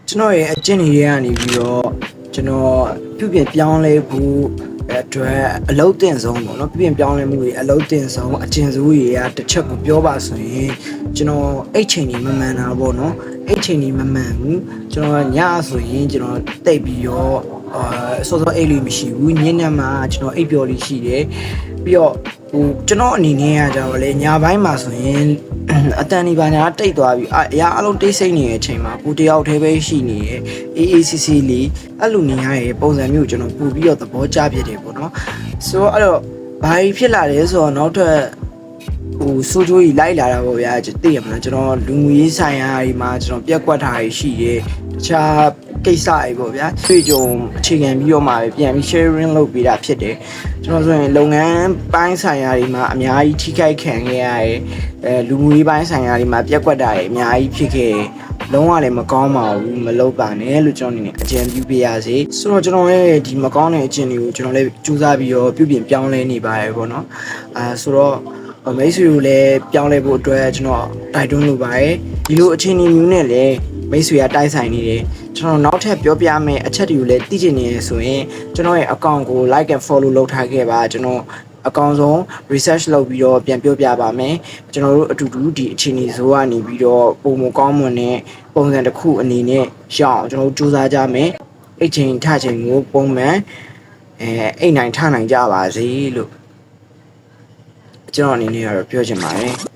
ကျွန်တော်ရဲ့အကျင့်တွေကနေပြီးတော့ကျွန်တော်ပြုပြင်ပြောင်းလဲဖို့အတွက်အလုပ်တင်ဆုံးပေါ့နော်ပြုပြင်ပြောင်းလဲမှုတွေအလုပ်တင်ဆုံးအကျင့်စိုးတွေကတစ်ချက်ကိုပြောပါဆိုရင်ကျွန်တော်အိတ်ချိန်ကြီးမမှန်တာပေါ့နော်အိတ်ချိန်ကြီးမမှန်ဘူးကျွန်တော်ညဆိုရင်ကျွန်တော်တိတ်ပြီးတော့စောစောအိတ်လေးမရှိဘူးညနေမှာကျွန်တော်အိတ်ပျော်လေးရှိတယ်ပြီးတော့ကျွန်တော်အနေနဲ့ကကြတော့လေညပိုင်းမှာဆိုရင်အတန်ဒီပါညာတိတ်သွားပြီအရာအလုံးတိတ်ဆိတ်နေတဲ့အချိန်မှာကိုတယောက်တည်းပဲရှိနေရဲ့ AACC လေးအဲ့လိုနေရတဲ့ပုံစံမျိုးကျွန်တော်ပို့ပြီးတော့သဘောကျပြတယ်ပေါ့နော်ဆိုတော့အဲ့တော့ဘာဖြစ်လာလဲဆိုတော့နောက်ထပ်စိုးချိုးကြီးလိုက်လာတာပေါ့ဗျာသိရမလားကျွန်တော်လူငွေဆိုင်ရာတွေမှာကျွန်တော်ပြက်ကွက်ထားရရှိတယ်တခြားကိစ္စတွေပေါ့ဗျာတွေ့ကြုံအခြေခံပြီးတော့မှပြန်ပြီး sharing လုပ်ပေးတာဖြစ်တယ်ကျွန်တော်ဆိုရင်လုပ်ငန်းပိုင်းဆိုင်ရာတွေမှာအများကြီးထိခိုက်ခံခဲ့ရတယ်လူငွေပိုင်းဆိုင်ရာတွေမှာပြက်ကွက်တာတွေအများကြီးဖြစ်ခဲ့လုံးဝလည်းမကောင်းပါဘူးမလုပ်ပါနဲ့လို့ကျွန်တော်အနေနဲ့အကြံပြုပေးရစေဆိုတော့ကျွန်တော်ရဲ့ဒီမကောင်းတဲ့အကျင့်တွေကိုကျွန်တော်လည်းစူးစမ်းပြီးတော့ပြုပြင်ပြောင်းလဲနေပါတယ်ပေါ့နော်ဆိုတော့မိတ်ဆွေကိုလည်းပြောင်းလဲဖို့အတွက်ကျွန်တော်တိုက်တွန်းလိုပါတယ်ဒီလိုအခြေအနေမျိုးနဲ့လည်းမိတ်ဆွေကတိုက်ဆိုင်နေတယ်ကျွန်တော်နောက်ထပ်ပြောပြမယ့်အချက်တွေကိုလည်းသိချင်နေရဆိုရင်ကျွန်တော်ရဲ့ account ကို like and follow လုပ်ထားခဲ့ပါကျွန်တော်အကောင်းဆုံး research လုပ်ပြီးတော့ပြန်ပြောပြပါမယ်ကျွန်တော်တို့အတူတူဒီအခြေအနေဆိုကနေပြီးတော့ပုံမကောင်းမွန်တဲ့ပုံစံတစ်ခုအနေနဲ့ရအောင်ကျွန်တော်တို့စူးစမ်းကြမယ်အိတ်ချိန်ထချိန်ကိုပုံမှန်အိတ်နိုင်ထနိုင်ကြပါစေလို့ကျွန်တော်အနေနဲ့ကတော့ပြောချင်ပါတယ်